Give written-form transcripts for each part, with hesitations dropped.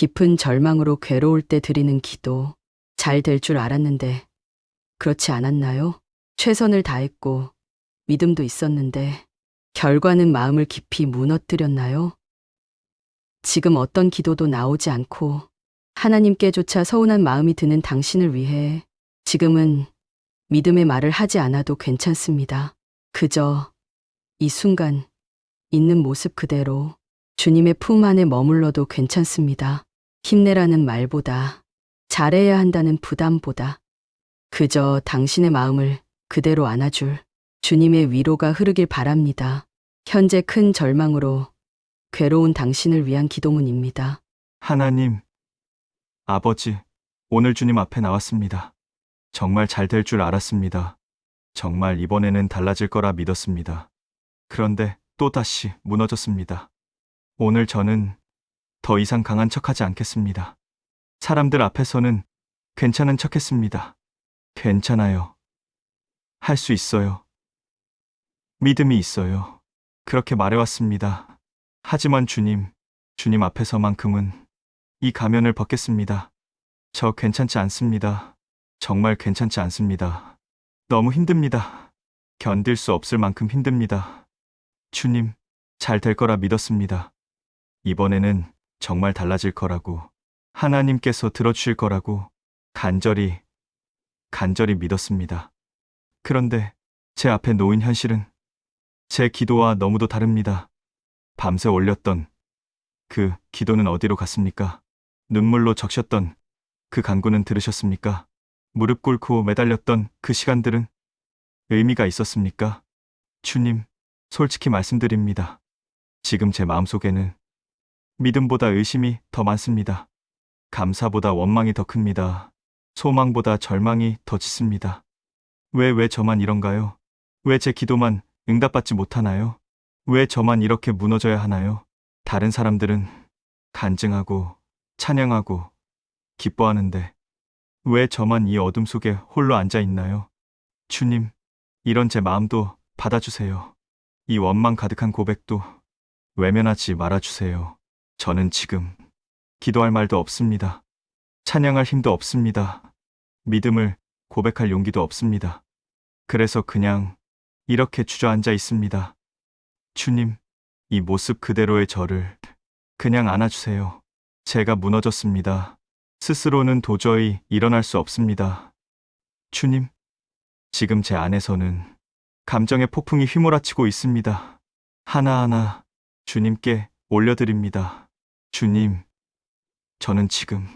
깊은 절망으로 괴로울 때 드리는 기도, 잘 될 줄 알았는데 그렇지 않았나요? 최선을 다했고 믿음도 있었는데 결과는 마음을 깊이 무너뜨렸나요? 지금 어떤 기도도 나오지 않고 하나님께조차 서운한 마음이 드는 당신을 위해 지금은 믿음의 말을 하지 않아도 괜찮습니다. 그저 이 순간 있는 모습 그대로 주님의 품 안에 머물러도 괜찮습니다. 힘내라는 말보다, 잘해야 한다는 부담보다 그저 당신의 마음을 그대로 안아줄 주님의 위로가 흐르길 바랍니다. 현재 큰 절망으로 괴로운 당신을 위한 기도문입니다. 하나님, 아버지, 오늘 주님 앞에 나왔습니다. 정말 잘 될 줄 알았습니다. 정말 이번에는 달라질 거라 믿었습니다. 그런데 또다시 무너졌습니다. 오늘 저는 더 이상 강한 척하지 않겠습니다. 사람들 앞에서는 괜찮은 척했습니다. 괜찮아요. 할 수 있어요. 믿음이 있어요. 그렇게 말해왔습니다. 하지만 주님 앞에서만큼은 이 가면을 벗겠습니다. 저 괜찮지 않습니다. 정말 괜찮지 않습니다. 너무 힘듭니다. 견딜 수 없을 만큼 힘듭니다. 주님, 잘 될 거라 믿었습니다. 이번에는 정말 달라질 거라고, 하나님께서 들어주실 거라고 간절히 믿었습니다. 그런데 제 앞에 놓인 현실은 제 기도와 너무도 다릅니다. 밤새 올렸던 그 기도는 어디로 갔습니까? 눈물로 적셨던 그 간구는 들으셨습니까? 무릎 꿇고 매달렸던 그 시간들은 의미가 있었습니까? 주님, 솔직히 말씀드립니다. 지금 제 마음속에는 믿음보다 의심이 더 많습니다. 감사보다 원망이 더 큽니다. 소망보다 절망이 더 짙습니다. 왜 저만 이런가요? 왜 제 기도만 응답받지 못하나요? 왜 저만 이렇게 무너져야 하나요? 다른 사람들은 간증하고 찬양하고 기뻐하는데 왜 저만 이 어둠 속에 홀로 앉아 있나요? 주님, 이런 제 마음도 받아주세요. 이 원망 가득한 고백도 외면하지 말아주세요. 저는 지금 기도할 말도 없습니다. 찬양할 힘도 없습니다. 믿음을 고백할 용기도 없습니다. 그래서 그냥 이렇게 주저앉아 있습니다. 주님, 이 모습 그대로의 저를 그냥 안아주세요. 제가 무너졌습니다. 스스로는 도저히 일어날 수 없습니다. 주님, 지금 제 안에서는 감정의 폭풍이 휘몰아치고 있습니다. 하나하나 주님께 올려드립니다. 주님, 저는 지금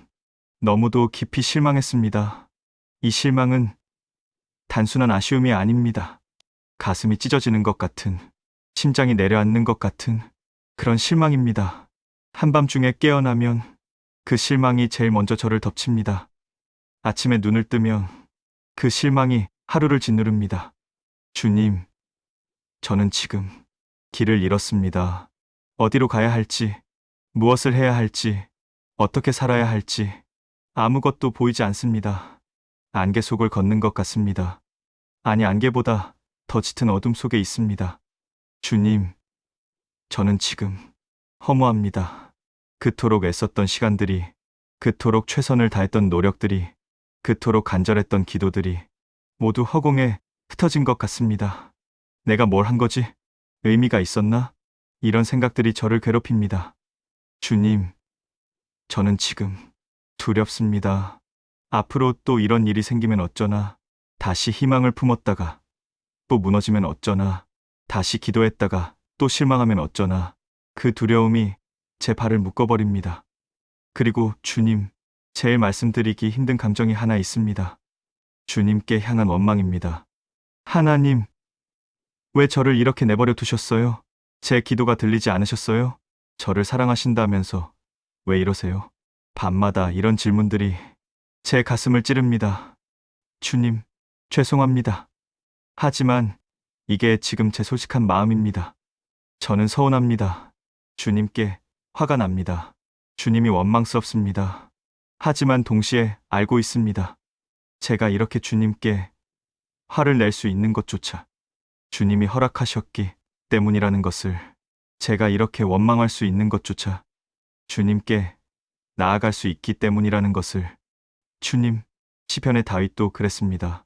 너무도 깊이 실망했습니다. 이 실망은 단순한 아쉬움이 아닙니다. 가슴이 찢어지는 것 같은, 심장이 내려앉는 것 같은 그런 실망입니다. 한밤중에 깨어나면 그 실망이 제일 먼저 저를 덮칩니다. 아침에 눈을 뜨면 그 실망이 하루를 짓누릅니다. 주님, 저는 지금 길을 잃었습니다. 어디로 가야 할지, 무엇을 해야 할지, 어떻게 살아야 할지 아무것도 보이지 않습니다. 안개 속을 걷는 것 같습니다. 아니, 안개보다 더 짙은 어둠 속에 있습니다. 주님, 저는 지금 허무합니다. 그토록 애썼던 시간들이, 그토록 최선을 다했던 노력들이, 그토록 간절했던 기도들이 모두 허공에 흩어진 것 같습니다. 내가 뭘 한 거지? 의미가 있었나? 이런 생각들이 저를 괴롭힙니다. 주님, 저는 지금 두렵습니다. 앞으로 또 이런 일이 생기면 어쩌나, 다시 희망을 품었다가 또 무너지면 어쩌나, 다시 기도했다가 또 실망하면 어쩌나, 그 두려움이 제 발을 묶어버립니다. 그리고 주님, 제일 말씀드리기 힘든 감정이 하나 있습니다. 주님께 향한 원망입니다. 하나님, 왜 저를 이렇게 내버려 두셨어요? 제 기도가 들리지 않으셨어요? 저를 사랑하신다면서 왜 이러세요? 밤마다 이런 질문들이 제 가슴을 찌릅니다. 주님, 죄송합니다. 하지만 이게 지금 제 솔직한 마음입니다. 저는 서운합니다. 주님께 화가 납니다. 주님이 원망스럽습니다. 하지만 동시에 알고 있습니다. 제가 이렇게 주님께 화를 낼 수 있는 것조차 주님이 허락하셨기 때문이라는 것을, 제가 이렇게 원망할 수 있는 것조차 주님께 나아갈 수 있기 때문이라는 것을. 주님, 시편의 다윗도 그랬습니다.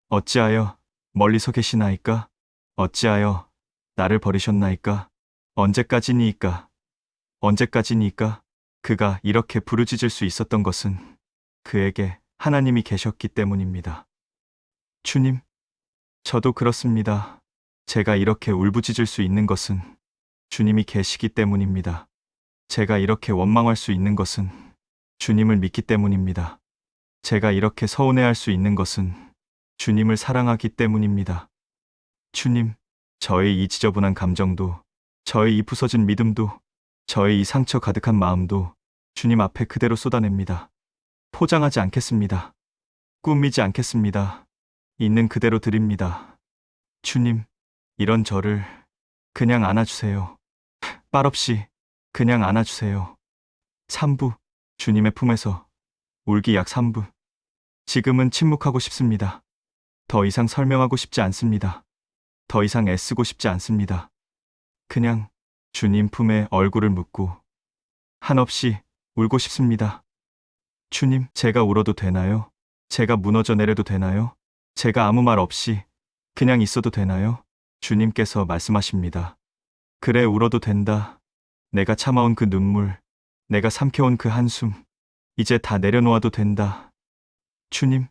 어찌하여 멀리서 계시나이까? 어찌하여 나를 버리셨나이까? 언제까지니이까? 언제까지니이까? 그가 이렇게 부르짖을 수 있었던 것은 그에게 하나님이 계셨기 때문입니다. 주님, 저도 그렇습니다. 제가 이렇게 울부짖을 수 있는 것은 주님이 계시기 때문입니다. 제가 이렇게 원망할 수 있는 것은 주님을 믿기 때문입니다. 제가 이렇게 서운해할 수 있는 것은 주님을 사랑하기 때문입니다. 주님, 저의 이 지저분한 감정도, 저의 이 부서진 믿음도, 저의 이 상처 가득한 마음도 주님 앞에 그대로 쏟아냅니다. 포장하지 않겠습니다. 꾸미지 않겠습니다. 있는 그대로 드립니다. 주님, 이런 저를 그냥 안아주세요. 말없이 그냥 안아주세요. 3부, 주님의 품에서 울기 약 3부. 지금은 침묵하고 싶습니다. 더 이상 설명하고 싶지 않습니다. 더 이상 애쓰고 싶지 않습니다. 그냥 주님 품에 얼굴을 묻고 한없이 울고 싶습니다. 주님, 제가 울어도 되나요? 제가 무너져 내려도 되나요? 제가 아무 말 없이 그냥 있어도 되나요? 주님께서 말씀하십니다. 그래, 울어도 된다. 내가 참아온 그 눈물, 내가 삼켜온 그 한숨, 이제 다 내려놓아도 된다. 주님,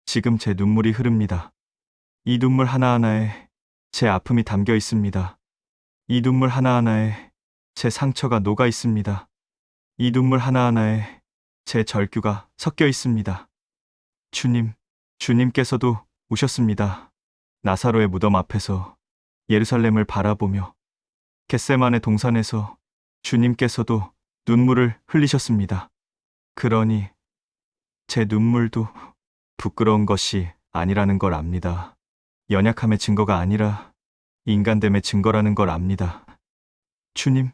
지금 제 눈물이 흐릅니다. 이 눈물 하나하나에 제 아픔이 담겨 있습니다. 이 눈물 하나하나에 제 상처가 녹아 있습니다. 이 눈물 하나하나에 제 절규가 섞여 있습니다. 주님, 주님께서도 우셨습니다. 나사로의 무덤 앞에서 예루살렘을 바라보며 겟세마네 동산에서 주님께서도 눈물을 흘리셨습니다. 그러니 제 눈물도 부끄러운 것이 아니라는 걸 압니다. 연약함의 증거가 아니라 인간됨의 증거라는 걸 압니다. 주님,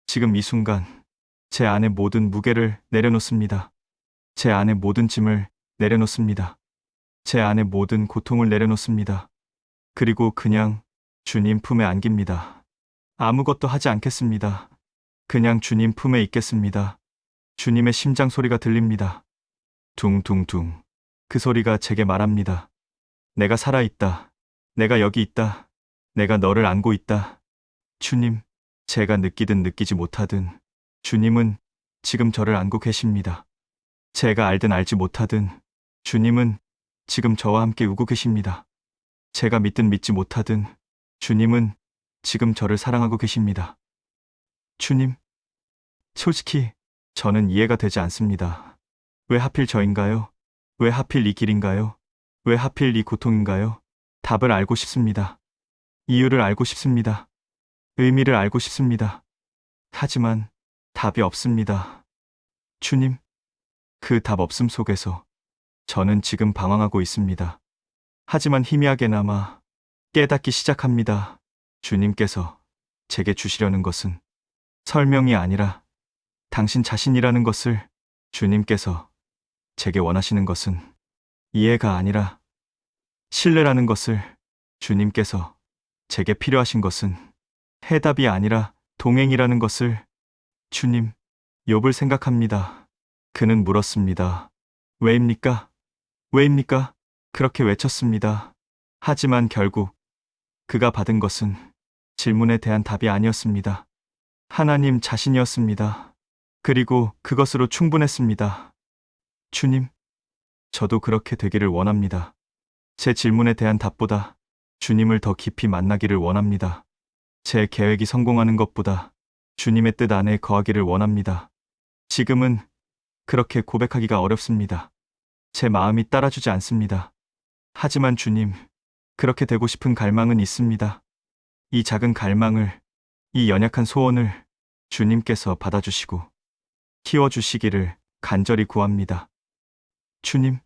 지금 이 순간 제 안의 모든 무게를 내려놓습니다. 제 안의 모든 짐을 내려놓습니다. 제 안의 모든 고통을 내려놓습니다. 그리고 그냥 주님 품에 안깁니다. 아무것도 하지 않겠습니다. 그냥 주님 품에 있겠습니다. 주님의 심장 소리가 들립니다. 둥둥둥. 그 소리가 제게 말합니다. 내가 살아있다. 내가 여기 있다. 내가 너를 안고 있다. 주님, 제가 느끼든 느끼지 못하든 주님은 지금 저를 안고 계십니다. 제가 알든 알지 못하든 주님은 지금 저와 함께 우고 계십니다. 제가 믿든 믿지 못하든 주님은 지금 저를 사랑하고 계십니다. 주님, 솔직히 저는 이해가 되지 않습니다. 왜 하필 저인가요? 왜 하필 이 길인가요? 왜 하필 이 고통인가요? 답을 알고 싶습니다. 이유를 알고 싶습니다. 의미를 알고 싶습니다. 하지만 답이 없습니다. 주님, 그 답 없음 속에서 저는 지금 방황하고 있습니다. 하지만 희미하게나마 깨닫기 시작합니다. 주님께서 제게 주시려는 것은 설명이 아니라 당신 자신이라는 것을, 주님께서 제게 원하시는 것은 이해가 아니라 신뢰라는 것을, 주님께서 제게 필요하신 것은 해답이 아니라 동행이라는 것을. 주님, 욥을 생각합니다. 그는 물었습니다. 왜입니까? 왜입니까? 그렇게 외쳤습니다. 하지만 결국 그가 받은 것은 질문에 대한 답이 아니었습니다. 하나님 자신이었습니다. 그리고 그것으로 충분했습니다. 주님, 저도 그렇게 되기를 원합니다. 제 질문에 대한 답보다 주님을 더 깊이 만나기를 원합니다. 제 계획이 성공하는 것보다 주님의 뜻 안에 거하기를 원합니다. 지금은 그렇게 고백하기가 어렵습니다. 제 마음이 따라주지 않습니다. 하지만 주님, 그렇게 되고 싶은 갈망은 있습니다. 이 작은 갈망을, 이 연약한 소원을 주님께서 받아주시고 키워주시기를 간절히 구합니다. 주님,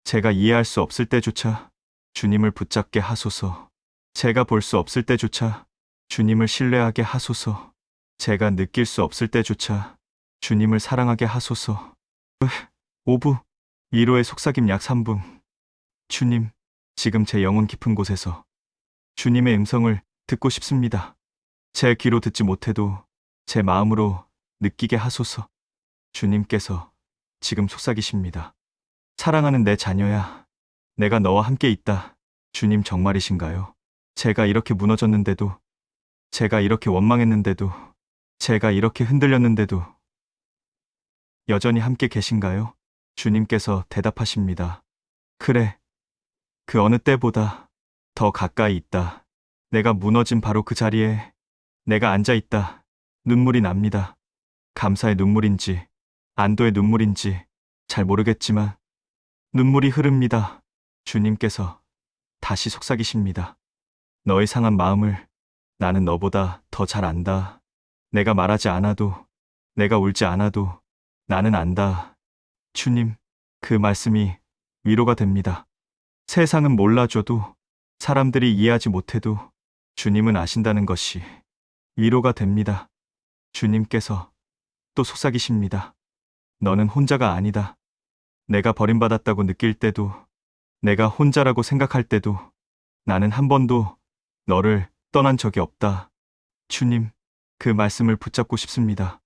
제가 이해할 수 없을 때조차 주님을 붙잡게 하소서. 제가 볼 수 없을 때조차 주님을 신뢰하게 하소서. 제가 느낄 수 없을 때조차 주님을 사랑하게 하소서. 5부, 위로의 속삭임 약 3분. 주님, 지금 제 영혼 깊은 곳에서 주님의 음성을 듣고 싶습니다. 제 귀로 듣지 못해도 제 마음으로 느끼게 하소서. 주님께서 지금 속삭이십니다. 사랑하는 내 자녀야, 내가 너와 함께 있다. 주님 정말이신가요? 제가 이렇게 무너졌는데도, 제가 이렇게 원망했는데도, 제가 이렇게 흔들렸는데도 여전히 함께 계신가요? 주님께서 대답하십니다. 그래, 그 어느 때보다 더 가까이 있다. 내가 무너진 바로 그 자리에 내가 앉아 있다. 눈물이 납니다. 감사의 눈물인지 안도의 눈물인지 잘 모르겠지만 눈물이 흐릅니다. 주님께서 다시 속삭이십니다. 너의 상한 마음을 나는 너보다 더 잘 안다. 내가 말하지 않아도, 내가 울지 않아도 나는 안다. 주님, 그 말씀이 위로가 됩니다. 세상은 몰라줘도, 사람들이 이해하지 못해도 주님은 아신다는 것이 위로가 됩니다. 주님께서 또 속삭이십니다. 너는 혼자가 아니다. 내가 버림받았다고 느낄 때도, 내가 혼자라고 생각할 때도 나는 한 번도 너를 떠난 적이 없다. 주님, 그 말씀을 붙잡고 싶습니다.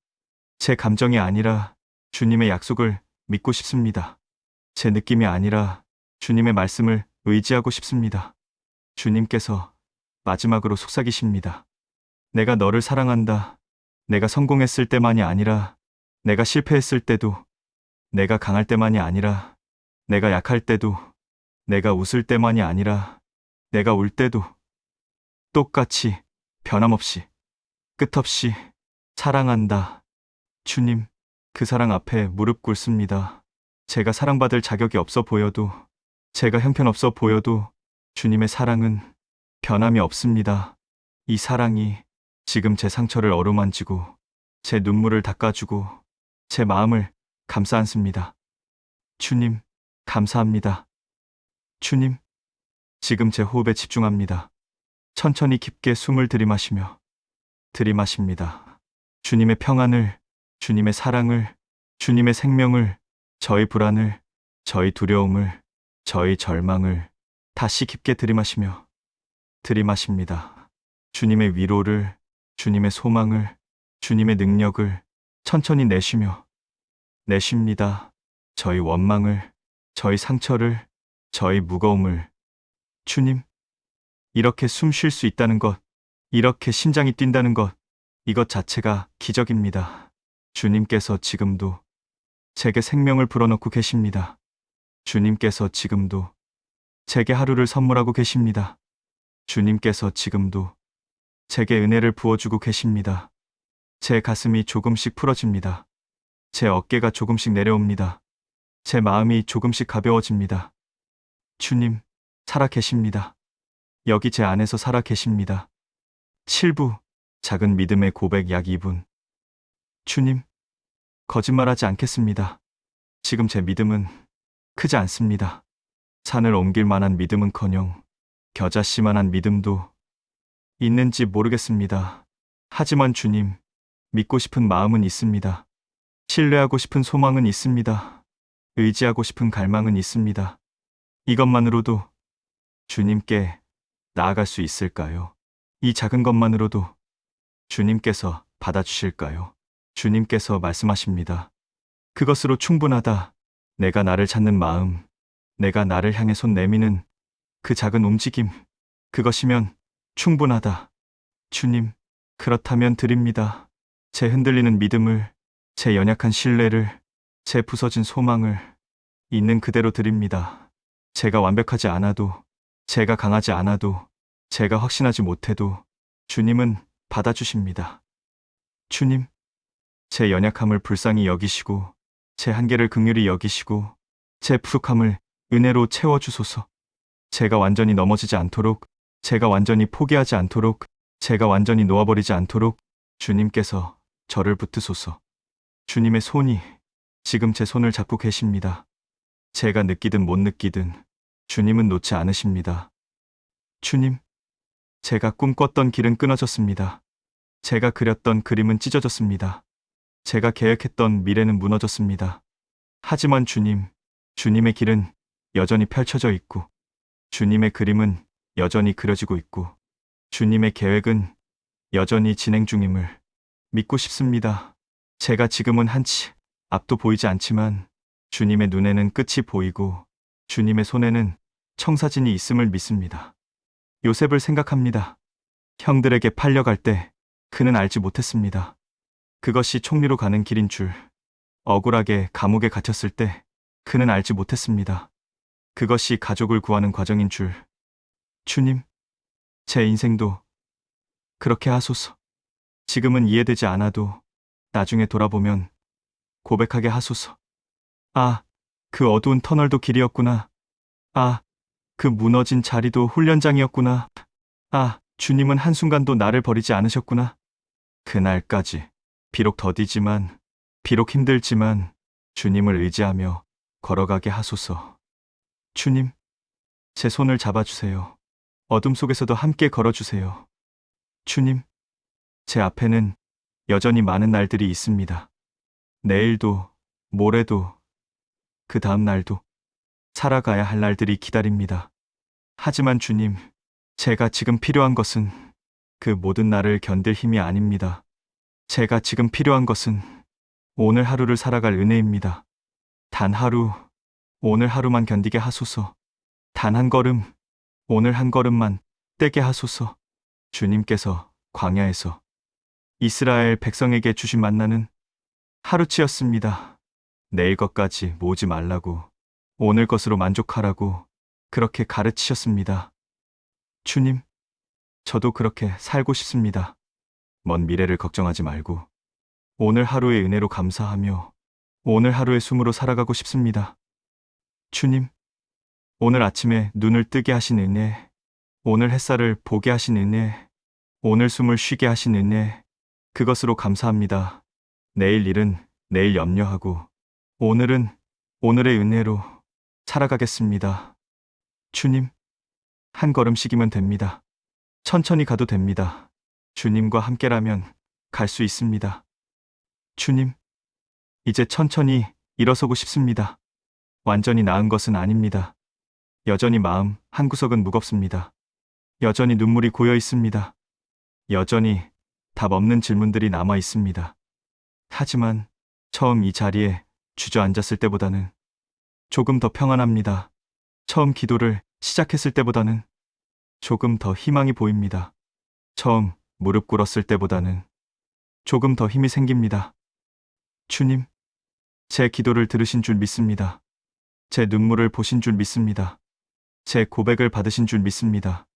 제 감정이 아니라 주님의 약속을 믿고 싶습니다. 제 느낌이 아니라 주님의 말씀을 의지하고 싶습니다. 주님께서 마지막으로 속삭이십니다. 내가 너를 사랑한다. 내가 성공했을 때만이 아니라, 내가 실패했을 때도, 내가 강할 때만이 아니라, 내가 약할 때도, 내가 웃을 때만이 아니라, 내가 울 때도 똑같이 변함없이 끝없이 사랑한다. 주님, 그 사랑 앞에 무릎 꿇습니다. 제가 사랑받을 자격이 없어 보여도, 제가 형편없어 보여도 주님의 사랑은 변함이 없습니다. 이 사랑이 지금 제 상처를 어루만지고 제 눈물을 닦아주고 제 마음을 감싸 안습니다. 주님, 감사합니다. 주님, 지금 제 호흡에 집중합니다. 천천히 깊게 숨을 들이마십니다. 주님의 평안을, 주님의 사랑을, 주님의 생명을, 저의 불안을, 저의 두려움을, 저의 절망을 다시 깊게 들이마십니다. 주님의 위로를, 주님의 소망을, 주님의 능력을 천천히 내쉽니다. 저의 원망을, 저의 상처를, 저의 무거움을. 주님, 이렇게 숨 쉴 수 있다는 것, 이렇게 심장이 뛴다는 것, 이것 자체가 기적입니다. 주님께서 지금도 제게 생명을 불어넣고 계십니다. 주님께서 지금도 제게 하루를 선물하고 계십니다. 주님께서 지금도 제게 은혜를 부어주고 계십니다. 제 가슴이 조금씩 풀어집니다. 제 어깨가 조금씩 내려옵니다. 제 마음이 조금씩 가벼워집니다. 주님, 살아 계십니다. 여기 제 안에서 살아 계십니다. 7부, 작은 믿음의 고백 약 2분. 주님, 거짓말하지 않겠습니다. 지금 제 믿음은 크지 않습니다. 산을 옮길 만한 믿음은커녕 겨자씨만한 믿음도 있는지 모르겠습니다. 하지만 주님, 믿고 싶은 마음은 있습니다. 신뢰하고 싶은 소망은 있습니다. 의지하고 싶은 갈망은 있습니다. 이것만으로도 주님께 나아갈 수 있을까요? 이 작은 것만으로도 주님께서 받아주실까요? 주님께서 말씀하십니다. 그것으로 충분하다. 내가 나를 찾는 마음, 내가 나를 향해 손 내미는 그 작은 움직임, 그것이면 충분하다. 주님, 그렇다면 드립니다. 제 흔들리는 믿음을, 제 연약한 신뢰를, 제 부서진 소망을 있는 그대로 드립니다. 제가 완벽하지 않아도, 제가 강하지 않아도, 제가 확신하지 못해도 주님은 받아주십니다. 주님, 제 연약함을 불쌍히 여기시고, 제 한계를 긍휼히 여기시고, 제 부족함을 은혜로 채워주소서. 제가 완전히 넘어지지 않도록, 제가 완전히 포기하지 않도록, 제가 완전히 놓아버리지 않도록 주님께서 저를 붙드소서. 주님의 손이 지금 제 손을 잡고 계십니다. 제가 느끼든 못 느끼든 주님은 놓지 않으십니다. 주님, 제가 꿈꿨던 길은 끊어졌습니다. 제가 그렸던 그림은 찢어졌습니다. 제가 계획했던 미래는 무너졌습니다. 하지만 주님, 주님의 길은 여전히 펼쳐져 있고, 주님의 그림은 여전히 그려지고 있고, 주님의 계획은 여전히 진행 중임을 믿고 싶습니다. 제가 지금은 한치 앞도 보이지 않지만 주님의 눈에는 끝이 보이고 주님의 손에는 청사진이 있음을 믿습니다. 요셉을 생각합니다. 형들에게 팔려갈 때 그는 알지 못했습니다. 그것이 총리로 가는 길인 줄. 억울하게 감옥에 갇혔을 때 그는 알지 못했습니다. 그것이 가족을 구하는 과정인 줄. 주님, 제 인생도 그렇게 하소서. 지금은 이해되지 않아도 나중에 돌아보면 고백하게 하소서. 아, 그 어두운 터널도 길이었구나. 아, 그 무너진 자리도 훈련장이었구나. 아, 주님은 한순간도 나를 버리지 않으셨구나. 그날까지 비록 더디지만, 비록 힘들지만 주님을 의지하며 걸어가게 하소서. 주님, 제 손을 잡아주세요. 어둠 속에서도 함께 걸어주세요. 주님, 제 앞에는 여전히 많은 날들이 있습니다. 내일도, 모레도, 그 다음 날도 살아가야 할 날들이 기다립니다. 하지만 주님, 제가 지금 필요한 것은 그 모든 날을 견딜 힘이 아닙니다. 제가 지금 필요한 것은 오늘 하루를 살아갈 은혜입니다. 단 하루, 오늘 하루만 견디게 하소서. 단 한 걸음, 오늘 한 걸음만 떼게 하소서. 주님께서 광야에서 이스라엘 백성에게 주신 만나는 하루치였습니다. 내일 것까지 모으지 말라고, 오늘 것으로 만족하라고 그렇게 가르치셨습니다. 주님, 저도 그렇게 살고 싶습니다. 먼 미래를 걱정하지 말고 오늘 하루의 은혜로 감사하며 오늘 하루의 숨으로 살아가고 싶습니다. 주님, 오늘 아침에 눈을 뜨게 하신 은혜, 오늘 햇살을 보게 하신 은혜, 오늘 숨을 쉬게 하신 은혜, 그것으로 감사합니다. 내일 일은 내일 염려하고 오늘은 오늘의 은혜로 살아가겠습니다. 주님, 한 걸음씩이면 됩니다. 천천히 가도 됩니다. 주님과 함께라면 갈 수 있습니다. 주님, 이제 천천히 일어서고 싶습니다. 완전히 나은 것은 아닙니다. 여전히 마음 한구석은 무겁습니다. 여전히 눈물이 고여 있습니다. 여전히 답 없는 질문들이 남아 있습니다. 하지만 처음 이 자리에 주저앉았을 때보다는 조금 더 평안합니다. 처음 기도를 시작했을 때보다는 조금 더 희망이 보입니다. 처음 무릎 꿇었을 때보다는 조금 더 힘이 생깁니다. 주님, 제 기도를 들으신 줄 믿습니다. 제 눈물을 보신 줄 믿습니다. 제 고백을 받으신 줄 믿습니다.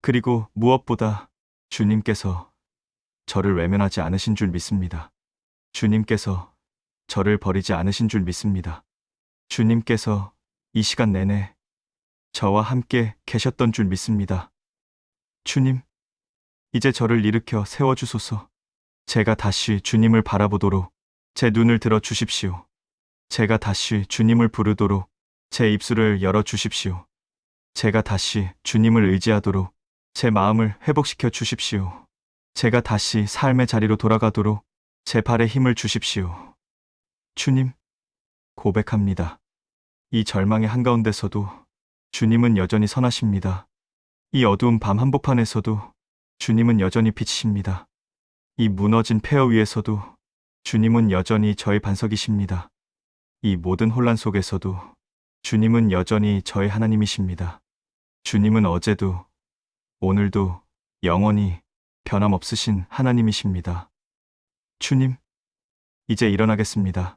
그리고 무엇보다 주님께서 저를 외면하지 않으신 줄 믿습니다. 주님께서 저를 버리지 않으신 줄 믿습니다. 주님께서 이 시간 내내 저와 함께 계셨던 줄 믿습니다. 주님, 이제 저를 일으켜 세워주소서. 제가 다시 주님을 바라보도록 제 눈을 들어 주십시오. 제가 다시 주님을 부르도록 제 입술을 열어 주십시오. 제가 다시 주님을 의지하도록 제 마음을 회복시켜 주십시오. 제가 다시 삶의 자리로 돌아가도록 제 발에 힘을 주십시오. 주님, 고백합니다. 이 절망의 한가운데서도 주님은 여전히 선하십니다. 이 어두운 밤 한복판에서도 주님은 여전히 빛이십니다. 이 무너진 폐허 위에서도 주님은 여전히 저의 반석이십니다. 이 모든 혼란 속에서도 주님은 여전히 저의 하나님이십니다. 주님은 어제도 오늘도 영원히 변함없으신 하나님이십니다. 주님, 이제 일어나겠습니다.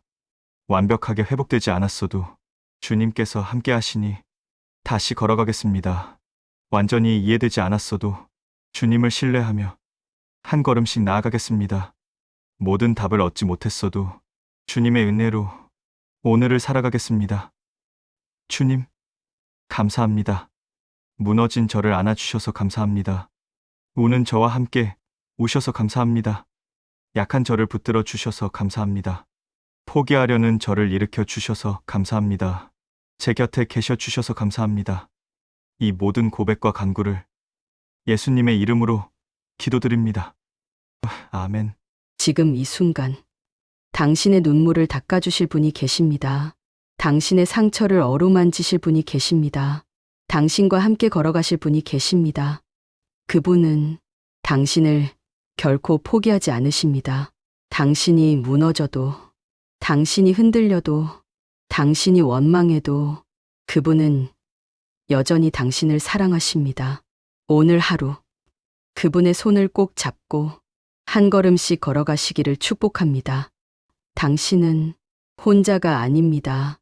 완벽하게 회복되지 않았어도 주님께서 함께 하시니 다시 걸어가겠습니다. 완전히 이해되지 않았어도 주님을 신뢰하며 한 걸음씩 나아가겠습니다. 모든 답을 얻지 못했어도 주님의 은혜로 오늘을 살아가겠습니다. 주님, 감사합니다. 무너진 저를 안아주셔서 감사합니다. 우는 저와 함께 우셔서 감사합니다. 약한 저를 붙들어 주셔서 감사합니다. 포기하려는 저를 일으켜 주셔서 감사합니다. 제 곁에 계셔 주셔서 감사합니다. 이 모든 고백과 간구를 예수님의 이름으로 기도드립니다. 아멘. 지금 이 순간 당신의 눈물을 닦아주실 분이 계십니다. 당신의 상처를 어루만지실 분이 계십니다. 당신과 함께 걸어가실 분이 계십니다. 그분은 당신을 결코 포기하지 않으십니다. 당신이 무너져도, 당신이 흔들려도, 당신이 원망해도 그분은 여전히 당신을 사랑하십니다. 오늘 하루 그분의 손을 꼭 잡고 한 걸음씩 걸어가시기를 축복합니다. 당신은 혼자가 아닙니다.